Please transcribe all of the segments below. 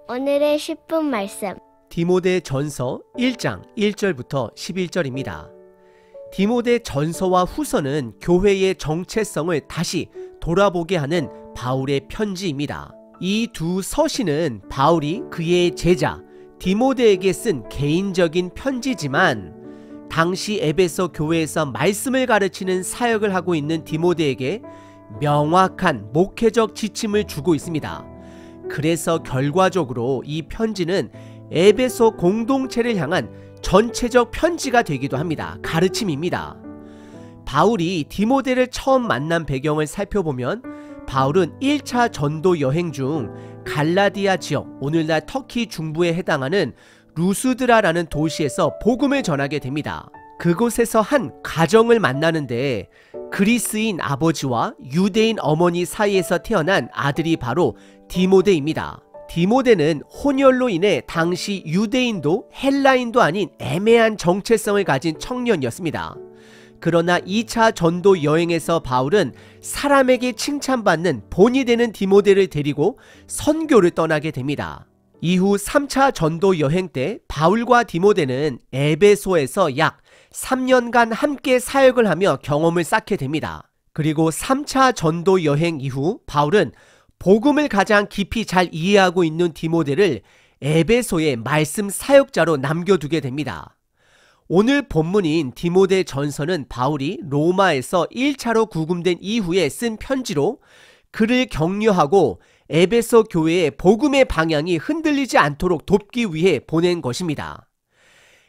오늘의 10분 말씀. 디모데전서 1장 1절부터 11절입니다. 디모데전서와 후서는 교회의 정체성을 다시 돌아보게 하는 바울의 편지입니다. 이 두 서신은 바울이 그의 제자 디모데에게 쓴 개인적인 편지지만 당시 에베소 교회에서 말씀을 가르치는 사역을 하고 있는 디모데에게 명확한 목회적 지침을 주고 있습니다. 그래서 결과적으로 이 편지는 에베소 공동체를 향한 전체적 편지가 되기도 합니다. 가르침입니다. 바울이 디모데를 처음 만난 배경을 살펴보면 바울은 1차 전도 여행 중 갈라디아 지역, 오늘날 터키 중부에 해당하는 루스드라라는 도시에서 복음을 전하게 됩니다. 그곳에서 한 가정을 만나는데 그리스인 아버지와 유대인 어머니 사이에서 태어난 아들이 바로 디모데입니다. 디모데는 혼혈로 인해 당시 유대인도 헬라인도 아닌 애매한 정체성을 가진 청년이었습니다. 그러나 2차 전도 여행에서 바울은 사람에게 칭찬받는 본이 되는 디모데를 데리고 선교를 떠나게 됩니다. 이후 3차 전도 여행 때 바울과 디모데는 에베소에서 약 3년간 함께 사역을 하며 경험을 쌓게 됩니다. 그리고 3차 전도 여행 이후 바울은 복음을 가장 깊이 잘 이해하고 있는 디모데를 에베소의 말씀 사역자로 남겨두게 됩니다. 오늘 본문인 디모데 전서는 바울이 로마에서 1차로 구금된 이후에 쓴 편지로 그를 격려하고 에베소 교회의 복음의 방향이 흔들리지 않도록 돕기 위해 보낸 것입니다.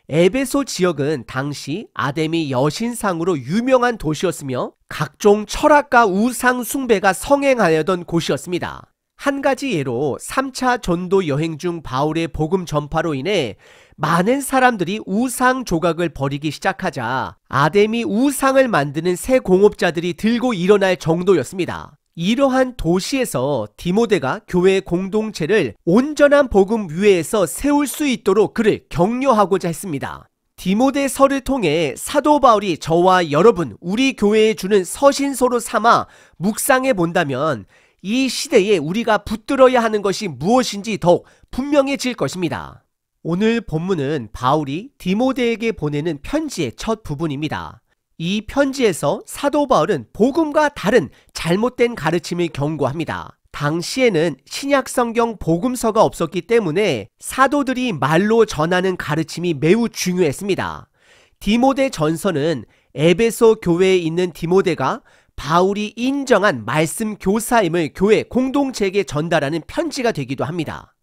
에베소 지역은 당시 아데미 여신상으로 유명한 도시였으며 각종 철학과 우상 숭배가 성행하려던 곳이었습니다. 한 가지 예로 3차 전도 여행 중 바울의 복음 전파로 인해 많은 사람들이 우상 조각을 버리기 시작하자 아데미 우상을 만드는 새 공업자들이 들고 일어날 정도였습니다. 이러한 도시에서 디모데가 교회 공동체를 온전한 복음 위에서 세울 수 있도록 그를 격려하고자 했습니다. 디모데서를 통해 사도 바울이 저와 여러분, 우리 교회에 주는 서신서로 삼아 묵상해 본다면 이 시대에 우리가 붙들어야 하는 것이 무엇인지 더욱 분명해질 것입니다. 오늘 본문은 바울이 디모데에게 보내는 편지의 첫 부분입니다. 이 편지에서 사도 바울은 복음과 다른 잘못된 가르침을 경고합니다. 당시에는 신약 성경 복음서가 없었기 때문에 사도들이 말로 전하는 가르침이 매우 중요했습니다. 디모데 전서는 에베소 교회에 있는 디모데가 바울이 인정한 말씀 교사임을 교회 공동체에게 전달하는 편지가 되기도 합니다.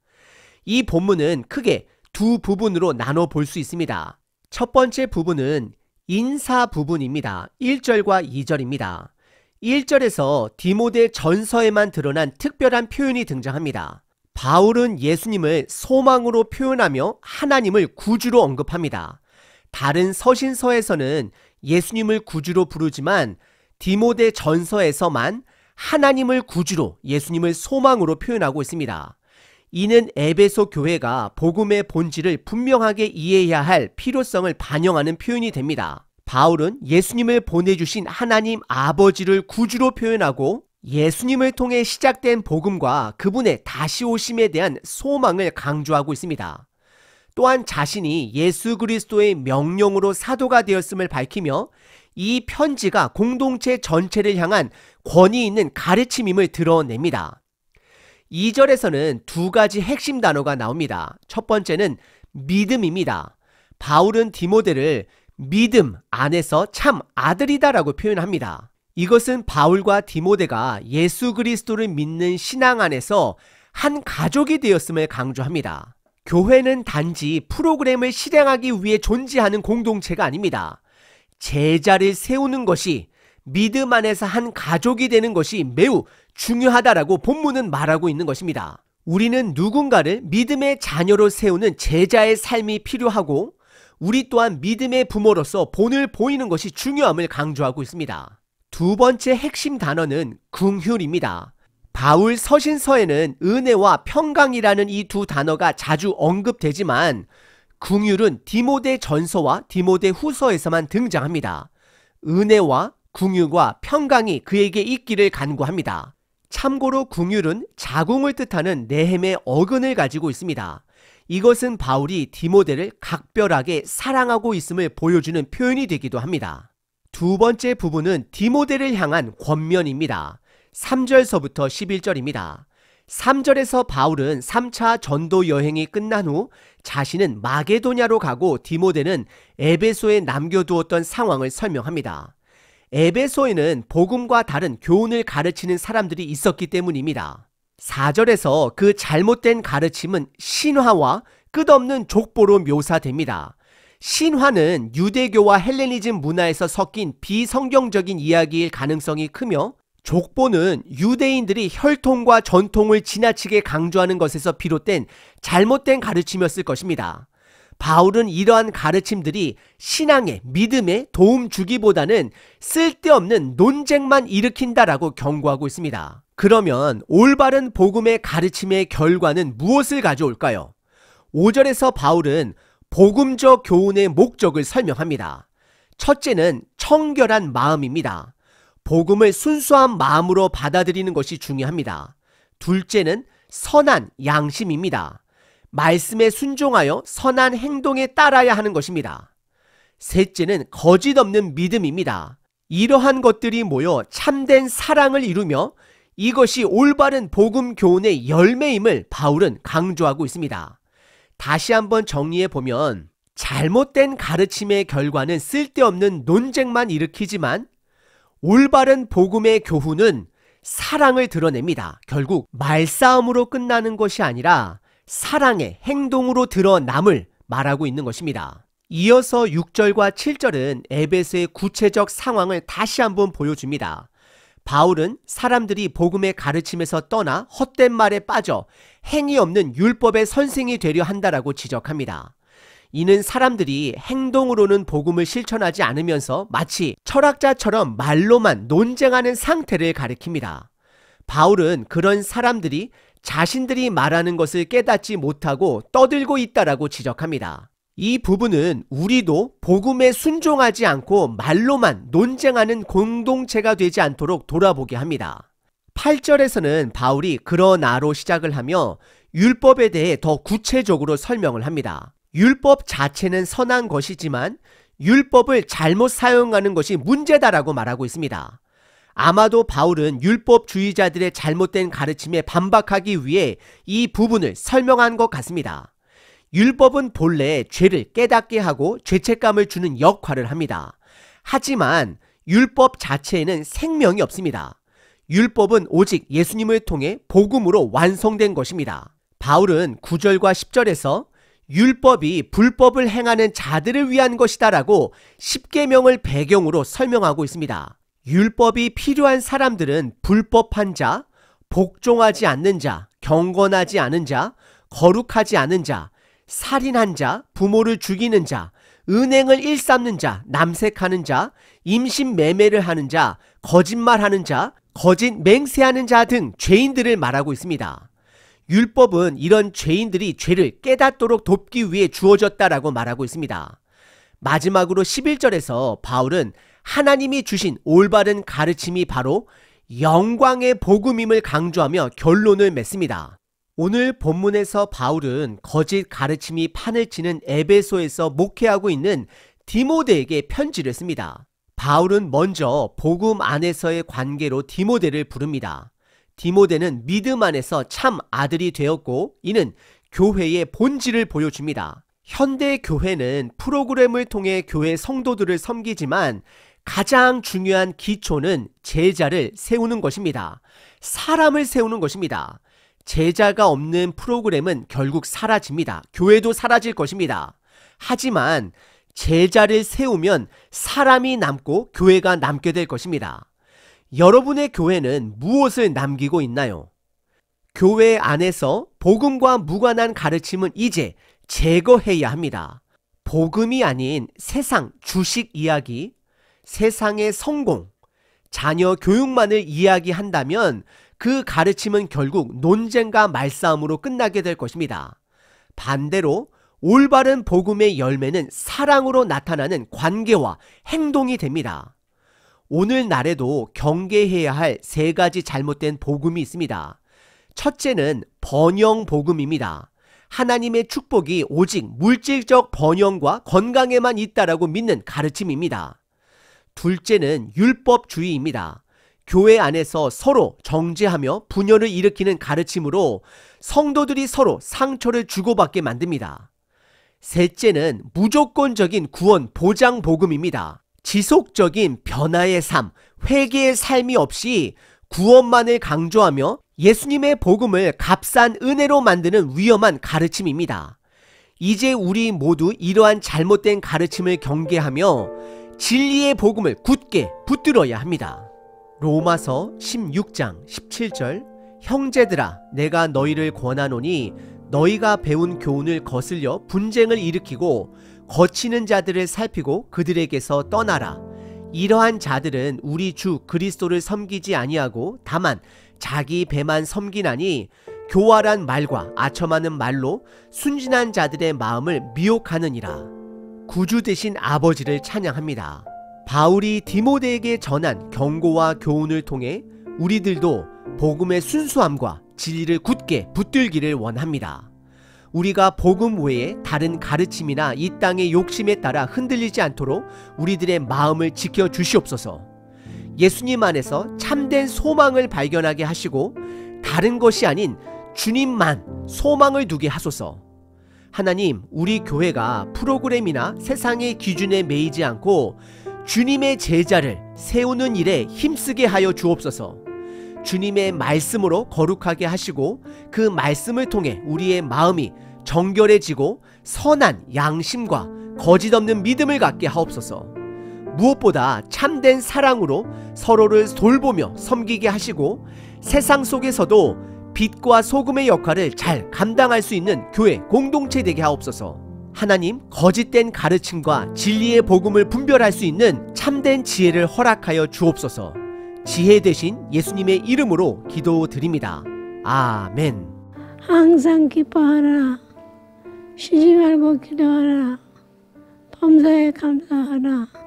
이 본문은 크게 두 부분으로 나눠 볼 수 있습니다. 첫 번째 부분은 인사 부분입니다. 1절과 2절입니다. 1절에서 디모데 전서에만 드러난 특별한 표현이 등장합니다. 바울은 예수님을 소망으로 표현하며 하나님을 구주로 언급합니다. 다른 서신서에서는 예수님을 구주로 부르지만 디모데 전서에서만 하나님을 구주로, 예수님을 소망으로 표현하고 있습니다. 이는 에베소 교회가 복음의 본질을 분명하게 이해해야 할 필요성을 반영하는 표현이 됩니다. 바울은 예수님을 보내주신 하나님 아버지를 구주로 표현하고 예수님을 통해 시작된 복음과 그분의 다시 오심에 대한 소망을 강조하고 있습니다. 또한 자신이 예수 그리스도의 명령으로 사도가 되었음을 밝히며 이 편지가 공동체 전체를 향한 권위 있는 가르침임을 드러냅니다. 2절에서는 두 가지 핵심 단어가 나옵니다. 첫 번째는 믿음입니다. 바울은 디모데를 믿음 안에서 참 아들이다라고 표현합니다. 이것은 바울과 디모데가 예수 그리스도를 믿는 신앙 안에서 한 가족이 되었음을 강조합니다. 교회는 단지 프로그램을 실행하기 위해 존재하는 공동체가 아닙니다. 제자를 세우는 것이, 믿음 안에서 한 가족이 되는 것이 매우 중요하다라고 본문은 말하고 있는 것입니다. 우리는 누군가를 믿음의 자녀로 세우는 제자의 삶이 필요하고 우리 또한 믿음의 부모로서 본을 보이는 것이 중요함을 강조하고 있습니다. 두 번째 핵심 단어는 긍휼입니다. 바울 서신서에는 은혜와 평강이라는 이 두 단어가 자주 언급되지만 긍휼은 디모데 전서와 디모데 후서에서만 등장합니다. 은혜와 긍휼과 평강이 그에게 있기를 간구합니다. 참고로 궁율은 자궁을 뜻하는 네헴의 어근을 가지고 있습니다. 이것은 바울이 디모데를 각별하게 사랑하고 있음을 보여주는 표현이 되기도 합니다. 두 번째 부분은 디모데를 향한 권면입니다. 3절서부터 11절입니다. 3절에서 바울은 3차 전도 여행이 끝난 후 자신은 마게도냐로 가고 디모데는 에베소에 남겨두었던 상황을 설명합니다. 에베소에는 복음과 다른 교훈을 가르치는 사람들이 있었기 때문입니다. 4절에서 그 잘못된 가르침은 신화와 끝없는 족보로 묘사됩니다. 신화는 유대교와 헬레니즘 문화에서 섞인 비성경적인 이야기일 가능성이 크며, 족보는 유대인들이 혈통과 전통을 지나치게 강조하는 것에서 비롯된 잘못된 가르침이었을 것입니다. 바울은 이러한 가르침들이 신앙에, 믿음에 도움 주기보다는 쓸데없는 논쟁만 일으킨다라고 경고하고 있습니다. 그러면 올바른 복음의 가르침의 결과는 무엇을 가져올까요? 5절에서 바울은 복음적 교훈의 목적을 설명합니다. 첫째는 청결한 마음입니다. 복음을 순수한 마음으로 받아들이는 것이 중요합니다. 둘째는 선한 양심입니다. 말씀에 순종하여 선한 행동에 따라야 하는 것입니다. 셋째는 거짓 없는 믿음입니다. 이러한 것들이 모여 참된 사랑을 이루며 이것이 올바른 복음 교훈의 열매임을 바울은 강조하고 있습니다. 다시 한번 정리해 보면, 잘못된 가르침의 결과는 쓸데없는 논쟁만 일으키지만 올바른 복음의 교훈은 사랑을 드러냅니다. 결국 말싸움으로 끝나는 것이 아니라 사랑의 행동으로 드러남을 말하고 있는 것입니다. 이어서 6절과 7절은 에베소의 구체적 상황을 다시 한번 보여줍니다. 바울은 사람들이 복음의 가르침에서 떠나 헛된 말에 빠져 행위 없는 율법의 선생이 되려 한다라고 지적합니다. 이는 사람들이 행동으로는 복음을 실천하지 않으면서 마치 철학자처럼 말로만 논쟁하는 상태를 가리킵니다. 바울은 그런 사람들이 자신들이 말하는 것을 깨닫지 못하고 떠들고 있다라고 지적합니다. 이 부분은 우리도 복음에 순종하지 않고 말로만 논쟁하는 공동체가 되지 않도록 돌아보게 합니다. 8절에서는 바울이 그러나로 시작을 하며 율법에 대해 더 구체적으로 설명을 합니다. 율법 자체는 선한 것이지만 율법을 잘못 사용하는 것이 문제다라고 말하고 있습니다. 아마도 바울은 율법주의자들의 잘못된 가르침에 반박하기 위해 이 부분을 설명한 것 같습니다. 율법은 본래 죄를 깨닫게 하고 죄책감을 주는 역할을 합니다. 하지만 율법 자체에는 생명이 없습니다. 율법은 오직 예수님을 통해 복음으로 완성된 것입니다. 바울은 9절과 10절에서 율법이 불법을 행하는 자들을 위한 것이다라고 십계명을 배경으로 설명하고 있습니다. 율법이 필요한 사람들은 불법한 자, 복종하지 않는 자, 경건하지 않은 자, 거룩하지 않은 자, 살인한 자, 부모를 죽이는 자, 은행을 일삼는 자, 남색하는 자, 임신매매를 하는 자, 거짓말하는 자, 거짓 맹세하는 자 등 죄인들을 말하고 있습니다. 율법은 이런 죄인들이 죄를 깨닫도록 돕기 위해 주어졌다라고 말하고 있습니다. 마지막으로 11절에서 바울은 하나님이 주신 올바른 가르침이 바로 영광의 복음임을 강조하며 결론을 맺습니다. 오늘 본문에서 바울은 거짓 가르침이 판을 치는 에베소에서 목회하고 있는 디모데에게 편지를 씁니다. 바울은 먼저 복음 안에서의 관계로 디모데를 부릅니다. 디모데는 믿음 안에서 참 아들이 되었고 이는 교회의 본질을 보여줍니다. 현대 교회는 프로그램을 통해 교회 성도들을 섬기지만 가장 중요한 기초는 제자를 세우는 것입니다. 사람을 세우는 것입니다. 제자가 없는 프로그램은 결국 사라집니다. 교회도 사라질 것입니다. 하지만 제자를 세우면 사람이 남고 교회가 남게 될 것입니다. 여러분의 교회는 무엇을 남기고 있나요? 교회 안에서 복음과 무관한 가르침은 이제 제거해야 합니다. 복음이 아닌 세상 주식 이야기, 세상의 성공, 자녀 교육만을 이야기한다면 그 가르침은 결국 논쟁과 말싸움으로 끝나게 될 것입니다. 반대로 올바른 복음의 열매는 사랑으로 나타나는 관계와 행동이 됩니다. 오늘날에도 경계해야 할 세 가지 잘못된 복음이 있습니다. 첫째는 번영 복음입니다. 하나님의 축복이 오직 물질적 번영과 건강에만 있다라고 믿는 가르침입니다. 둘째는 율법주의입니다. 교회 안에서 서로 정죄하며 분열을 일으키는 가르침으로 성도들이 서로 상처를 주고받게 만듭니다. 셋째는 무조건적인 구원 보장 복음입니다. 지속적인 변화의 삶, 회개의 삶이 없이 구원만을 강조하며 예수님의 복음을 값싼 은혜로 만드는 위험한 가르침입니다. 이제 우리 모두 이러한 잘못된 가르침을 경계하며 진리의 복음을 굳게 붙들어야 합니다. 로마서 16장 17절 형제들아 내가 너희를 권하노니 너희가 배운 교훈을 거슬려 분쟁을 일으키고 거치는 자들을 살피고 그들에게서 떠나라. 이러한 자들은 우리 주 그리스도를 섬기지 아니하고 다만 자기 배만 섬기나니 교활한 말과 아첨하는 말로 순진한 자들의 마음을 미혹하느니라. 구주 되신 아버지를 찬양합니다. 바울이 디모데에게 전한 경고와 교훈을 통해 우리들도 복음의 순수함과 진리를 굳게 붙들기를 원합니다. 우리가 복음 외에 다른 가르침이나 이 땅의 욕심에 따라 흔들리지 않도록 우리들의 마음을 지켜 주시옵소서. 예수님 안에서 참된 소망을 발견하게 하시고 다른 것이 아닌 주님만 소망을 두게 하소서. 하나님, 우리 교회가 프로그램이나 세상의 기준에 매이지 않고 주님의 제자를 세우는 일에 힘쓰게 하여 주옵소서. 주님의 말씀으로 거룩하게 하시고 그 말씀을 통해 우리의 마음이 정결해지고 선한 양심과 거짓 없는 믿음을 갖게 하옵소서. 무엇보다 참된 사랑으로 서로를 돌보며 섬기게 하시고 세상 속에서도 빛과 소금의 역할을 잘 감당할 수 있는 교회 공동체 되게 하옵소서. 하나님, 거짓된 가르침과 진리의 복음을 분별할 수 있는 참된 지혜를 허락하여 주옵소서. 지혜 되신 예수님의 이름으로 기도드립니다. 아멘. 항상 기뻐하라. 쉬지 말고 기도하라. 범사에 감사하라.